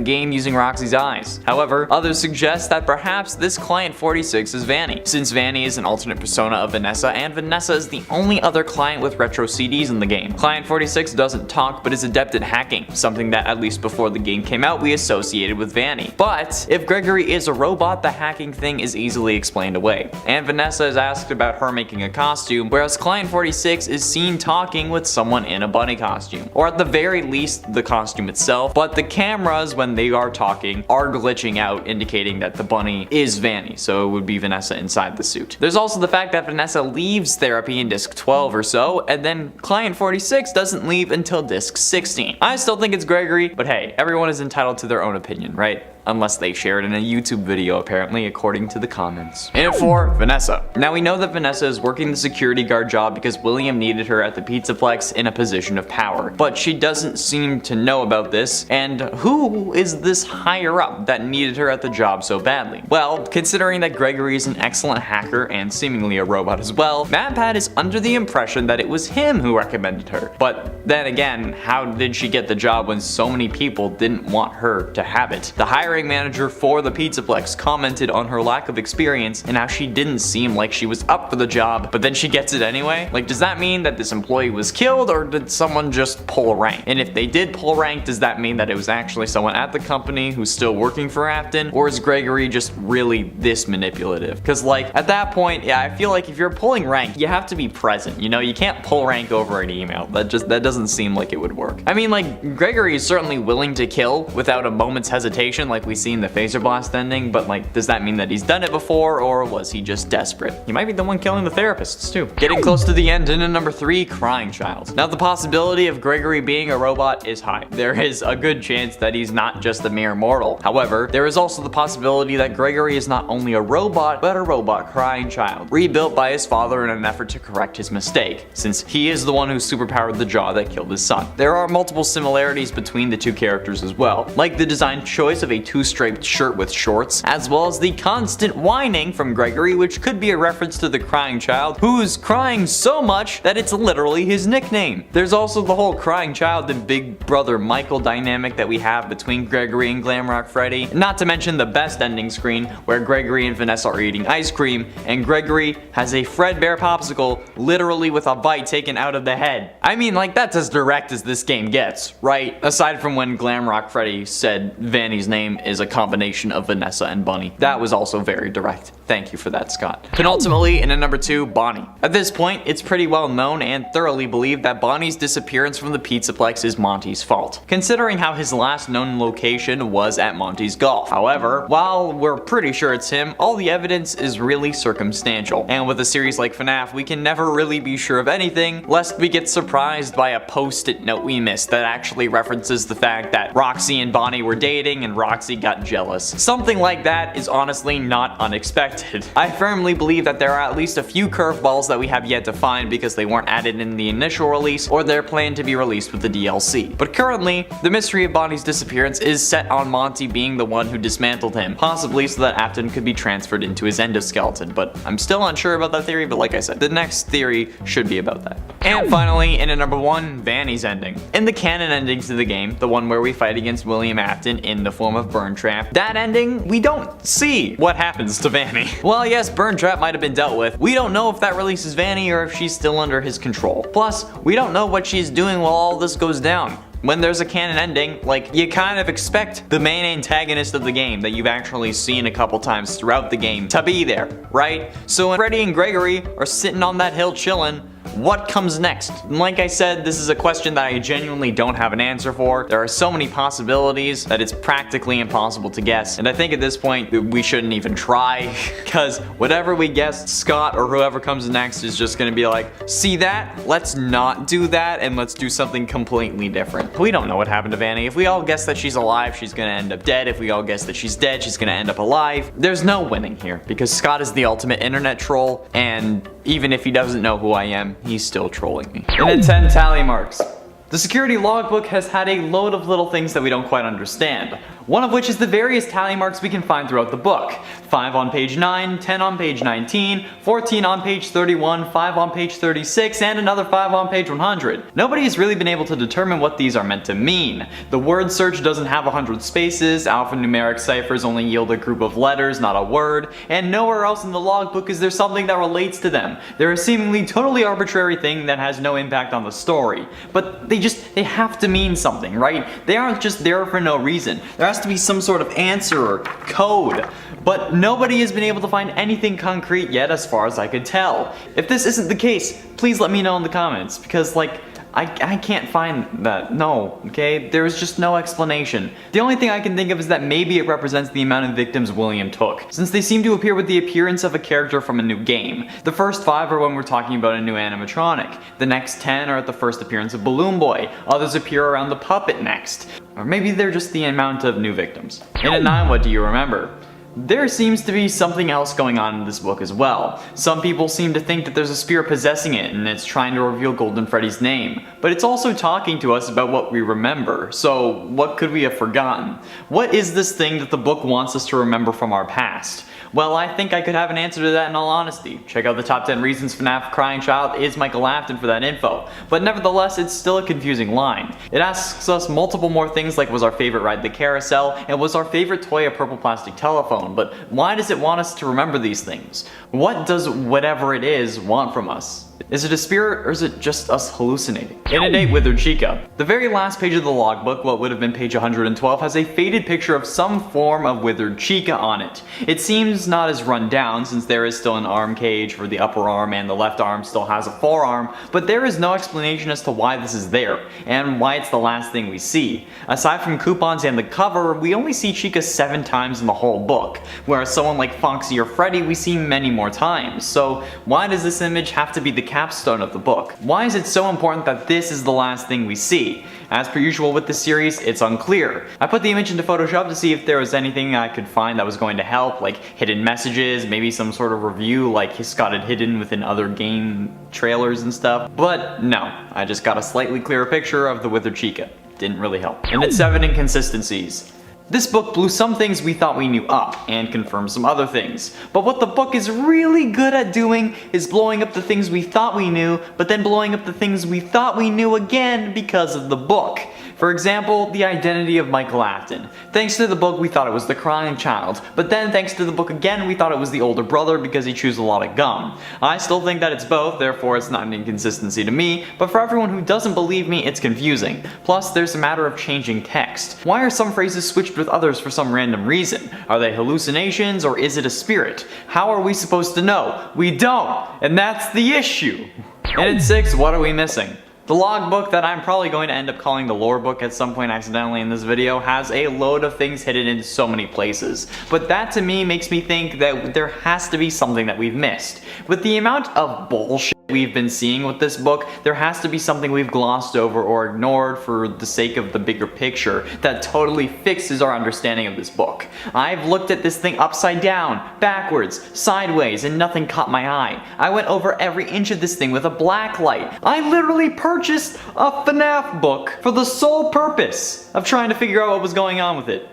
game using Roxy's eyes. However, others suggest that perhaps this Client 46 is Vanny, since Vanny is an alternate persona of Vanessa, and Vanessa is the only other client with retro CDs in the game. Client 46 doesn't talk, but is adept at hacking, something that at least before the game came out we associated with Vanny. But if Gregory is a robot, the hacking thing is easily explained away. And Vanessa is asked about her making a costume, whereas Client 46 is seen talking with someone in a bunny costume. Or at the very least, the costume itself, but the cameras when they are talking are glitching out, indicating that the bunny is Vanny, so it would be Vanessa inside the suit. There's also the fact that Vanessa leaves therapy in disc 12 or so, and then Client 46 doesn't leave until disc 16. I still think it's Gregory, but hey, everyone is entitled to their own opinion, right? Unless they share it in a YouTube video apparently, according to the comments. And at 4, Vanessa. Now we know that Vanessa is working the security guard job because William needed her at the Pizzaplex in a position of power. But she doesn't seem to know about this, and who is this higher up that needed her at the job so badly? Well, considering that Gregory is an excellent hacker and seemingly a robot as well, MatPat is under the impression that it was him who recommended her. But then again, how did she get the job when so many people didn't want her to have it? The hiring manager for the Pizzaplex commented on her lack of experience and how she didn't seem like she was up for the job, but then she gets it anyway? Like, does that mean that this employee was killed, or did someone just pull rank? And if they did pull rank, does that mean that it was actually someone at the company who's still working for Afton, or is Gregory just really this manipulative? Because like, at that point, yeah, I feel like if you're pulling rank, you have to be present, you know? You can't pull rank over an email. That doesn't seem like it would work. I mean, like, Gregory is certainly willing to kill without a moment's hesitation, like we see in the Phaser Blast ending, but like, does that mean that he's done it before, or was he just desperate? He might be the one killing the therapists too. Getting close to the end, into number 3, Crying Child. Now the possibility of Gregory being a robot is high. There is a good chance that he's not just a mere mortal. However, there is also the possibility that Gregory is not only a robot, but a robot crying child, rebuilt by his father in an effort to correct his mistake, since he is the one who superpowered the jaw that killed his son. There are multiple similarities between the two characters as well, like the design choice of a 2-striped shirt with shorts, as well as the constant whining from Gregory, which could be a reference to the crying child, who's crying so much that it's literally his nickname. There's also the whole crying child and Big Brother Michael dynamic that we have between Gregory and Glamrock Freddy, not to mention the best ending screen where Gregory and Vanessa are eating ice cream, and Gregory has a Fredbear popsicle literally with a bite taken out of the head. I mean, like, that's as direct as this game gets, right? Aside from when Glamrock Freddy said Vanny's name is a combination of Vanessa and Bunny. That was also very direct. Thank you for that, Scott. Penultimately, in at number 2, Bonnie. At this point, it's pretty well known and thoroughly believed that Bonnie's disappearance from the Pizzaplex is Monty's fault, considering how his last known location was at Monty's golf. However, while we're pretty sure it's him, all the evidence is really circumstantial. And with a series like FNAF, we can never really be sure of anything, lest we get surprised by a post-it note we missed that actually references the fact that Roxy and Bonnie were dating and Roxy got jealous. Something like that is honestly not unexpected. I firmly believe that there are at least a few curveballs that we have yet to find because they weren't added in the initial release or they're planned to be released with the DLC. But currently, the mystery of Bonnie's disappearance is set on Monty being the one who dismantled him, possibly so that Afton could be transferred into his endoskeleton, but I'm still unsure about that theory, but like I said, the next theory should be about that. And finally, in at number 1, Vanny's ending. In the canon ending to the game, the one where we fight against William Afton in the form of Burntrap, that ending, we don't see what happens to Vanny. Well, yes, Burntrap might have been dealt with. We don't know if that releases Vanny or if she's still under his control. Plus, we don't know what she's doing while all this goes down. When there's a canon ending, like, you kind of expect the main antagonist of the game that you've actually seen a couple times throughout the game to be there, right? So when Freddy and Gregory are sitting on that hill chilling, what comes next? And like I said, this is a question that I genuinely don't have an answer for. There are so many possibilities that it's practically impossible to guess. And I think at this point, we shouldn't even try. Because whatever we guess, Scott or whoever comes next is just gonna be like, see that? Let's not do that and let's do something completely different. We don't know what happened to Vanny. If we all guess that she's alive, she's gonna end up dead. If we all guess that she's dead, she's gonna end up alive. There's no winning here because Scott is the ultimate internet troll, and even if he doesn't know who I am, he's still trolling me. And at 10 tally marks. The security logbook has had a load of little things that we don't quite understand. One of which is the various tally marks we can find throughout the book. 5 on page 9, 10 on page 19, 14 on page 31, 5 on page 36, and another 5 on page 100. Nobody has really been able to determine what these are meant to mean. The word search doesn't have 100 spaces, alphanumeric ciphers only yield a group of letters, not a word, and nowhere else in the logbook is there something that relates to them. They're a seemingly totally arbitrary thing that has no impact on the story. But they have to mean something, right? They aren't just there for no reason. There has to be some sort of answer or code. But nobody has been able to find anything concrete yet as far as I could tell. If this isn't the case, please let me know in the comments, because like, I can't find that. No, okay? There is just no explanation. The only thing I can think of is that maybe it represents the amount of victims William took, since they seem to appear with the appearance of a character from a new game. The first 5 are when we're talking about a new animatronic. The next 10 are at the first appearance of Balloon Boy. Others appear around the puppet next. Or maybe they're just the amount of new victims. And at 9, what do you remember? There seems to be something else going on in this book as well. Some people seem to think that there's a spirit possessing it and it's trying to reveal Golden Freddy's name. But it's also talking to us about what we remember. So what could we have forgotten? What is this thing that the book wants us to remember from our past? Well, I think I could have an answer to that in all honesty. Check out the top 10 reasons FNAF Crying Child is Michael Afton for that info. But nevertheless, it's still a confusing line. It asks us multiple more things like was our favorite ride the carousel and was our favorite toy a purple plastic telephone. But why does it want us to remember these things? What does whatever it is want from us? Is it a spirit or is it just us hallucinating? In a date, Withered Chica. The very last page of the logbook, what would have been page 112, has a faded picture of some form of Withered Chica on it. It seems not as run down since there is still an arm cage for the upper arm and the left arm still has a forearm, but there is no explanation as to why this is there and why it's the last thing we see. Aside from coupons and the cover, we only see Chica 7 times in the whole book, whereas someone like Foxy or Freddy we see many more times. So why does this image have to be the capstone of the book? Why is it so important that this is the last thing we see? As per usual with this series, it's unclear. I put the image into Photoshop to see if there was anything I could find that was going to help, like hidden messages, maybe some sort of review like Scott had hidden within other game trailers and stuff. But no, I just got a slightly clearer picture of the Withered Chica. Didn't really help. And it's 7 inconsistencies. This book blew some things we thought we knew up, and confirmed some other things. But what the book is really good at doing is blowing up the things we thought we knew, but then blowing up the things we thought we knew again because of the book. For example, the identity of Michael Afton. Thanks to the book, we thought it was the crying child, but then thanks to the book again, we thought it was the older brother because he chews a lot of gum. I still think that it's both, therefore it's not an inconsistency to me, but for everyone who doesn't believe me, it's confusing. Plus, there's a matter of changing text. Why are some phrases switched with others for some random reason? Are they hallucinations or is it a spirit? How are we supposed to know? We don't, and that's the issue. And at 6, what are we missing? The logbook that I'm probably going to end up calling the lore book at some point accidentally in this video has a load of things hidden in so many places. But that to me makes me think that there has to be something that we've missed. With the amount of bullshit we've been seeing with this book, there has to be something we've glossed over or ignored for the sake of the bigger picture that totally fixes our understanding of this book. I've looked at this thing upside down, backwards, sideways, and nothing caught my eye. I went over every inch of this thing with a black light. I literally purchased a FNAF book for the sole purpose of trying to figure out what was going on with it.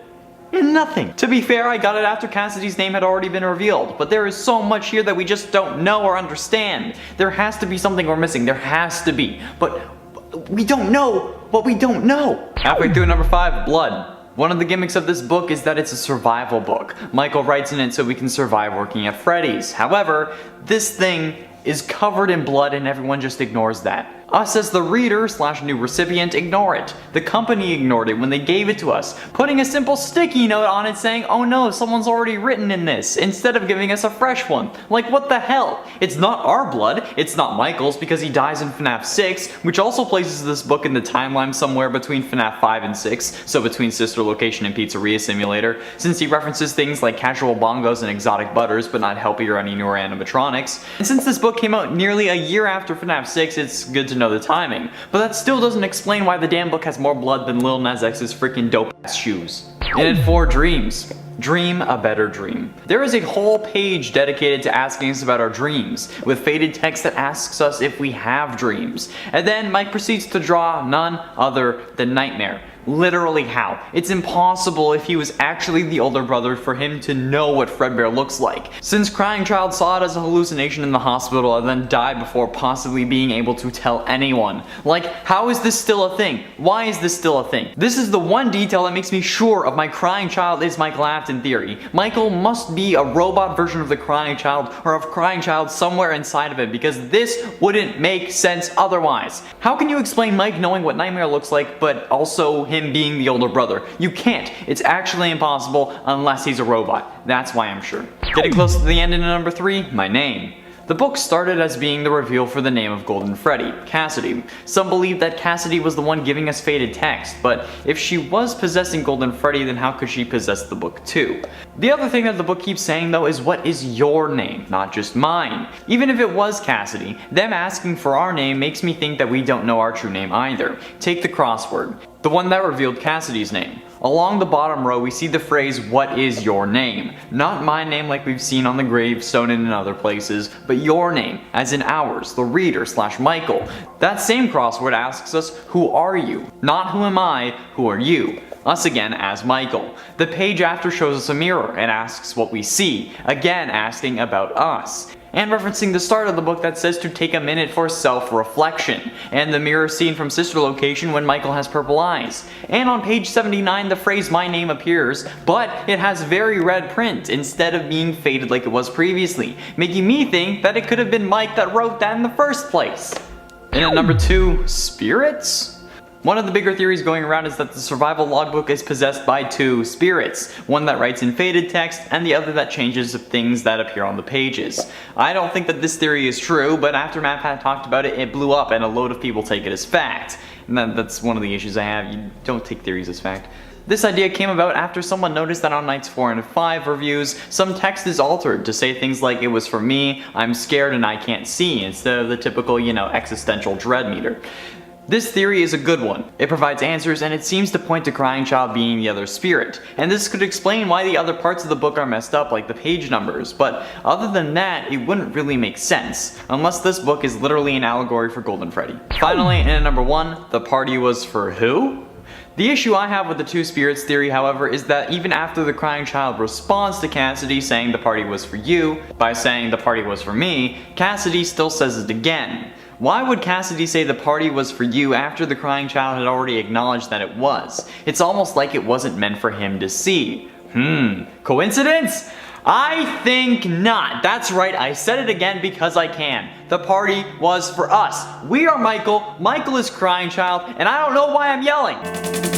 And nothing. To be fair, I got it after Cassidy's name had already been revealed, but there is so much here that we just don't know or understand. There has to be something we're missing, there has to be, but we don't know what we don't know. Halfway through number 5, blood. One of the gimmicks of this book is that it's a survival book. Michael writes in it so we can survive working at Freddy's. However, this thing is covered in blood and everyone just ignores that. Us as the reader / new recipient ignore it. The company ignored it when they gave it to us, putting a simple sticky note on it saying, oh no, someone's already written in this, instead of giving us a fresh one. Like what the hell? It's not our blood, it's not Michael's because he dies in FNAF 6, which also places this book in the timeline somewhere between FNAF 5 and 6, so between Sister Location and Pizzeria Simulator, since he references things like casual bongos and exotic butters, but not Helpy or any newer animatronics. And since this book came out nearly a year after FNAF 6, it's good to know the timing, but that still doesn't explain why the damn book has more blood than Lil Nas X's freaking dope ass shoes. And at 4, dreams. Dream a better dream. There is a whole page dedicated to asking us about our dreams, with faded text that asks us if we have dreams. And then Mike proceeds to draw none other than Nightmare. Literally how? It's impossible if he was actually the older brother for him to know what Fredbear looks like, since Crying Child saw it as a hallucination in the hospital and then died before possibly being able to tell anyone. Like, how is this still a thing? Why is this still a thing? This is the one detail that makes me sure of my Crying Child is Michael Afton theory. Michael must be a robot version of the Crying Child or of Crying Child somewhere inside of it, because this wouldn't make sense otherwise. How can you explain Mike knowing what Nightmare looks like but also him being the older brother? You can't. It's actually impossible unless he's a robot. That's why I'm sure. Getting close to the end in number 3, my name. The book started as being the reveal for the name of Golden Freddy, Cassidy. Some believe that Cassidy was the one giving us faded text, but if she was possessing Golden Freddy, then how could she possess the book too? The other thing that the book keeps saying though is, what is your name, not just mine? Even if it was Cassidy, them asking for our name makes me think that we don't know our true name either. Take the crossword, the one that revealed Cassidy's name. Along the bottom row we see the phrase, what is your name? Not my name like we've seen on the gravestone and in other places, but your name, as in ours, the reader / Michael. That same crossword asks us, who are you? Not who am I, who are you? Us again as Michael. The page after shows us a mirror and asks what we see, again asking about us. And referencing the start of the book that says to take a minute for self-reflection, and the mirror scene from Sister Location when Michael has purple eyes. And on page 79 the phrase my name appears, but it has very red print instead of being faded like it was previously, making me think that it could have been Mike that wrote that in the first place. And at number 2, spirits? One of the bigger theories going around is that the survival logbook is possessed by 2 spirits, one that writes in faded text and the other that changes things that appear on the pages. I don't think that this theory is true, but after Matt had talked about it, it blew up and a load of people take it as fact. And that's one of the issues I have, you don't take theories as fact. This idea came about after someone noticed that on nights 4 and 5 reviews, some text is altered to say things like, it was for me, I'm scared and I can't see, instead of the typical, existential dread meter. This theory is a good one. It provides answers and it seems to point to Crying Child being the other spirit. And this could explain why the other parts of the book are messed up, like the page numbers, but other than that, it wouldn't really make sense, unless this book is literally an allegory for Golden Freddy. Finally, and at number 1, the party was for who? The issue I have with the 2 spirits theory, however, is that even after the Crying Child responds to Cassidy saying the party was for you, by saying the party was for me, Cassidy still says it again. Why would Cassidy say the party was for you after the crying child had already acknowledged that it was? It's almost like it wasn't meant for him to see. Coincidence? I think not. That's right, I said it again because I can. The party was for us. We are Michael, Michael is crying child, and I don't know why I'm yelling.